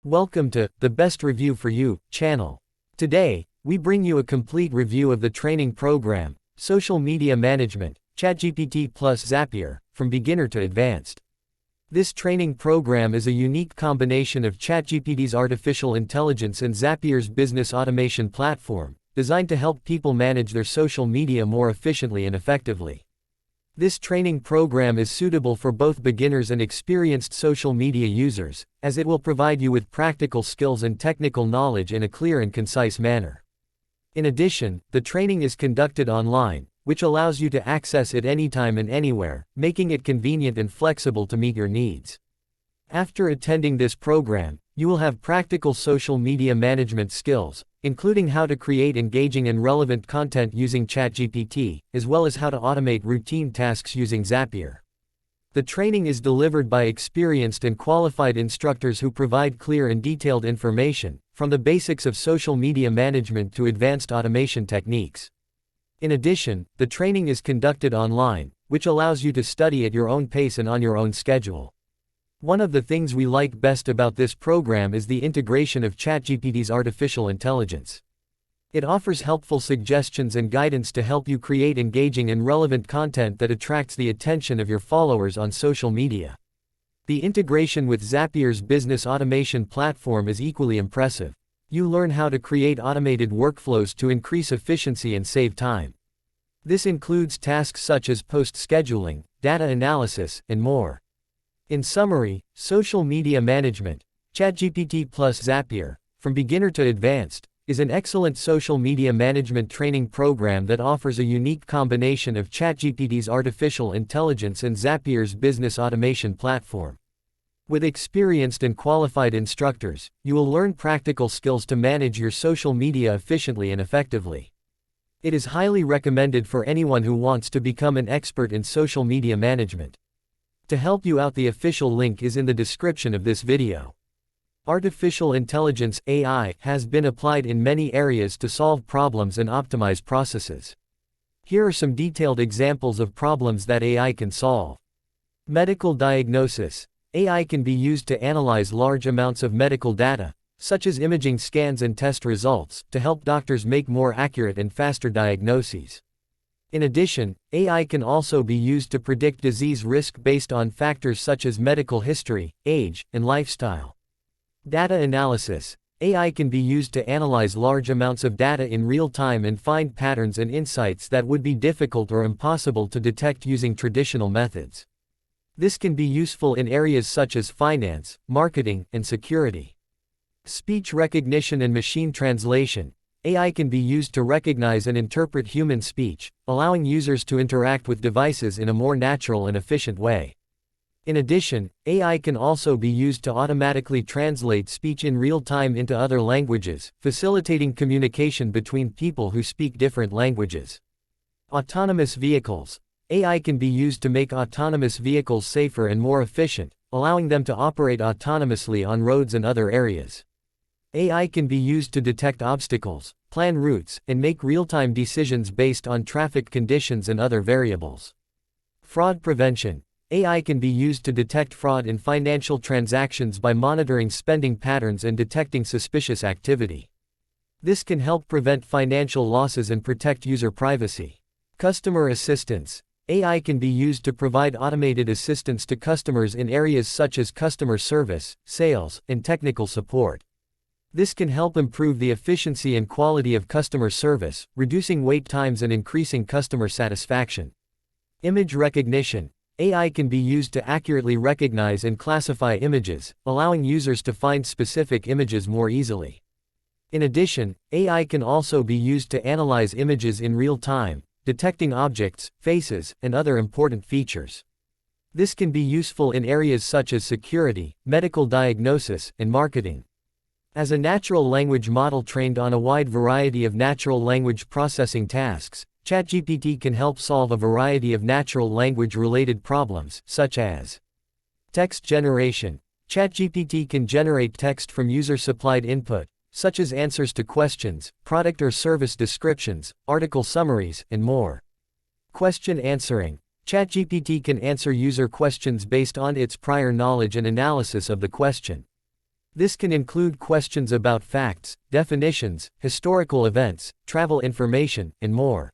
Welcome to the Best Review for You channel. Today, we bring you a complete review of the training program, Social Media Management, ChatGPT plus Zapier, from beginner to advanced. This training program is a unique combination of ChatGPT's artificial intelligence and Zapier's business automation platform, designed to help people manage their social media more efficiently and effectively. This training program is suitable for both beginners and experienced social media users, as it will provide you with practical skills and technical knowledge in a clear and concise manner. In addition, the training is conducted online, which allows you to access it anytime and anywhere, making it convenient and flexible to meet your needs. After attending this program, you will have practical social media management skills, including how to create engaging and relevant content using ChatGPT, as well as how to automate routine tasks using Zapier. The training is delivered by experienced and qualified instructors who provide clear and detailed information, from the basics of social media management to advanced automation techniques. In addition, the training is conducted online, which allows you to study at your own pace and on your own schedule. One of the things we like best about this program is the integration of ChatGPT's artificial intelligence. It offers helpful suggestions and guidance to help you create engaging and relevant content that attracts the attention of your followers on social media. The integration with Zapier's business automation platform is equally impressive. You learn how to create automated workflows to increase efficiency and save time. This includes tasks such as post scheduling, data analysis, and more. In summary, social media management, ChatGPT plus Zapier, from beginner to advanced, is an excellent social media management training program that offers a unique combination of ChatGPT's artificial intelligence and Zapier's business automation platform. With experienced and qualified instructors, you will learn practical skills to manage your social media efficiently and effectively. It is highly recommended for anyone who wants to become an expert in social media management. To help you out, the official link is in the description of this video. Artificial intelligence (AI) has been applied in many areas to solve problems and optimize processes. Here are some detailed examples of problems that AI can solve. Medical diagnosis. AI can be used to analyze large amounts of medical data, such as imaging scans and test results, to help doctors make more accurate and faster diagnoses. In addition, AI can also be used to predict disease risk based on factors such as medical history, age, and lifestyle. Data analysis. AI can be used to analyze large amounts of data in real time and find patterns and insights that would be difficult or impossible to detect using traditional methods. This can be useful in areas such as finance, marketing, and security. Speech recognition and machine translation. AI can be used to recognize and interpret human speech, allowing users to interact with devices in a more natural and efficient way. In addition, AI can also be used to automatically translate speech in real time into other languages, facilitating communication between people who speak different languages. Autonomous vehicles. AI can be used to make autonomous vehicles safer and more efficient, allowing them to operate autonomously on roads and other areas. AI can be used to detect obstacles, plan routes, and make real-time decisions based on traffic conditions and other variables. Fraud prevention. AI can be used to detect fraud in financial transactions by monitoring spending patterns and detecting suspicious activity. This can help prevent financial losses and protect user privacy. Customer assistance. AI can be used to provide automated assistance to customers in areas such as customer service, sales, and technical support. This can help improve the efficiency and quality of customer service, reducing wait times and increasing customer satisfaction. Image recognition. AI can be used to accurately recognize and classify images, allowing users to find specific images more easily. In addition, AI can also be used to analyze images in real time, detecting objects, faces, and other important features. This can be useful in areas such as security, medical diagnosis, and marketing. As a natural language model trained on a wide variety of natural language processing tasks, ChatGPT can help solve a variety of natural language-related problems, such as text generation. ChatGPT can generate text from user-supplied input, such as answers to questions, product or service descriptions, article summaries, and more. Question answering. ChatGPT can answer user questions based on its prior knowledge and analysis of the question. This can include questions about facts, definitions, historical events, travel information, and more.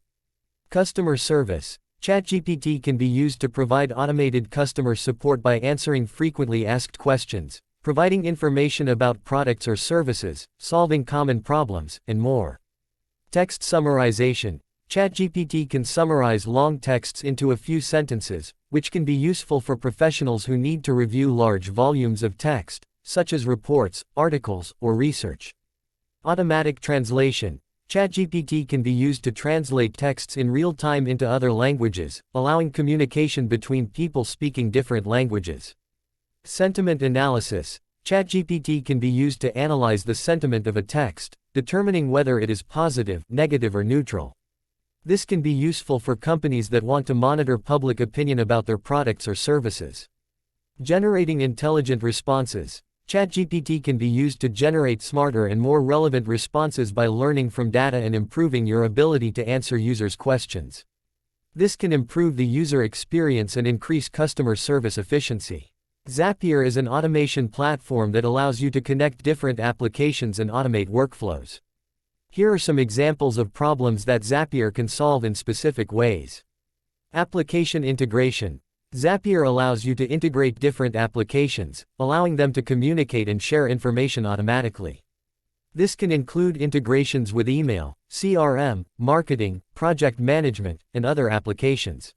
Customer service. ChatGPT can be used to provide automated customer support by answering frequently asked questions, providing information about products or services, solving common problems, and more. Text summarization. ChatGPT can summarize long texts into a few sentences, which can be useful for professionals who need to review large volumes of text, such as reports, articles, or research. Automatic translation. ChatGPT can be used to translate texts in real time into other languages, allowing communication between people speaking different languages. Sentiment analysis. ChatGPT can be used to analyze the sentiment of a text, determining whether it is positive, negative, or neutral. This can be useful for companies that want to monitor public opinion about their products or services. Generating intelligent responses. ChatGPT can be used to generate smarter and more relevant responses by learning from data and improving your ability to answer users' questions. This can improve the user experience and increase customer service efficiency. Zapier is an automation platform that allows you to connect different applications and automate workflows. Here are some examples of problems that Zapier can solve in specific ways. Application integration. Zapier allows you to integrate different applications, allowing them to communicate and share information automatically. This can include integrations with email, CRM, marketing, project management, and other applications.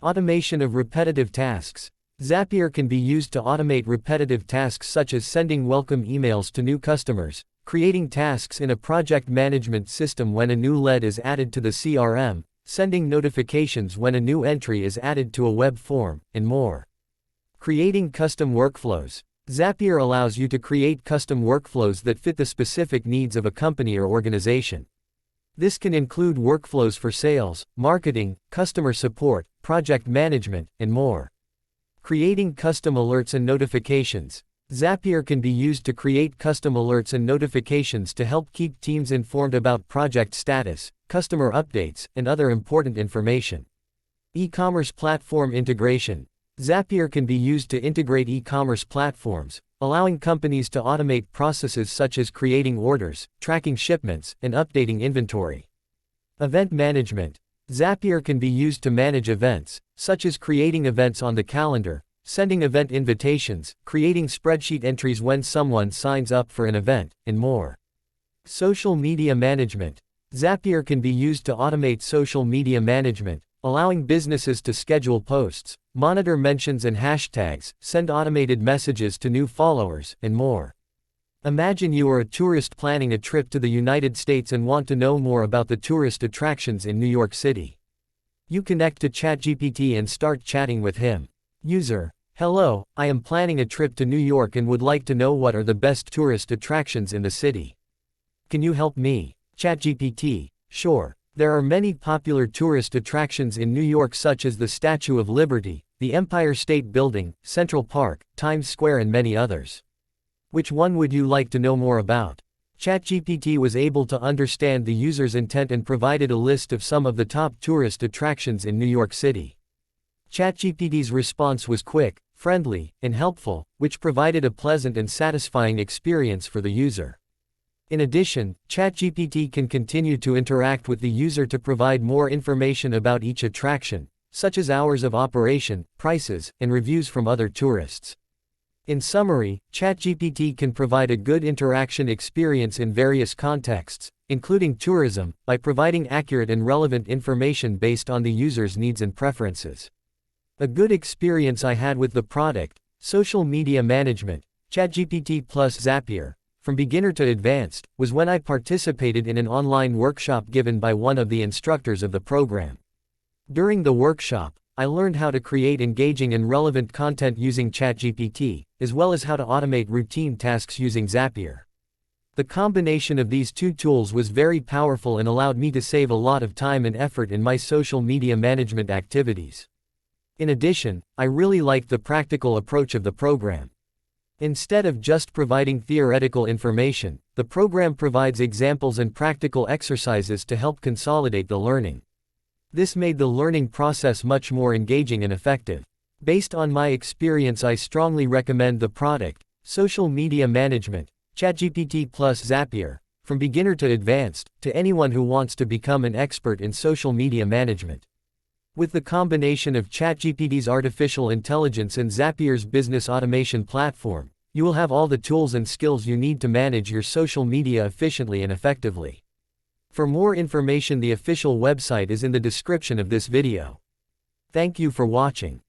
Automation of repetitive tasks. Zapier can be used to automate repetitive tasks such as sending welcome emails to new customers, creating tasks in a project management system when a new lead is added to the CRM, sending notifications when a new entry is added to a web form, and more. Creating custom workflows. Zapier allows you to create custom workflows that fit the specific needs of a company or organization. This can include workflows for sales, marketing, customer support, project management, and more. Creating custom alerts and notifications. Zapier can be used to create custom alerts and notifications to help keep teams informed about project status, customer updates, and other important information. E-commerce platform integration. Zapier can be used to integrate e-commerce platforms, allowing companies to automate processes such as creating orders, tracking shipments, and updating inventory. Event management. Zapier can be used to manage events, such as creating events on the calendar, sending event invitations, creating spreadsheet entries when someone signs up for an event, and more. Social media management. Zapier can be used to automate social media management, allowing businesses to schedule posts, monitor mentions and hashtags, send automated messages to new followers, and more. Imagine you are a tourist planning a trip to the United States and want to know more about the tourist attractions in New York City. You connect to ChatGPT and start chatting with him. User: hello, I am planning a trip to New York and would like to know what are the best tourist attractions in the city. Can you help me? ChatGPT: sure. There are many popular tourist attractions in New York such as the Statue of Liberty, the Empire State Building, Central Park, Times Square and many others. Which one would you like to know more about? ChatGPT was able to understand the user's intent and provided a list of some of the top tourist attractions in New York City. ChatGPT's response was quick, friendly, and helpful, which provided a pleasant and satisfying experience for the user. In addition, ChatGPT can continue to interact with the user to provide more information about each attraction, such as hours of operation, prices, and reviews from other tourists. In summary, ChatGPT can provide a good interaction experience in various contexts, including tourism, by providing accurate and relevant information based on the user's needs and preferences. A good experience I had with the product, social media management, ChatGPT plus Zapier, from beginner to advanced, was when I participated in an online workshop given by one of the instructors of the program. During the workshop, I learned how to create engaging and relevant content using ChatGPT, as well as how to automate routine tasks using Zapier. The combination of these two tools was very powerful and allowed me to save a lot of time and effort in my social media management activities. In addition, I really liked the practical approach of the program. Instead of just providing theoretical information, the program provides examples and practical exercises to help consolidate the learning. This made the learning process much more engaging and effective. Based on my experience, I strongly recommend the product. Social media management, ChatGPT plus Zapier, from beginner to advanced, to anyone who wants to become an expert in social media management. With the combination of ChatGPT's artificial intelligence and Zapier's business automation platform, you will have all the tools and skills you need to manage your social media efficiently and effectively. For more information, the official website is in the description of this video. Thank you for watching.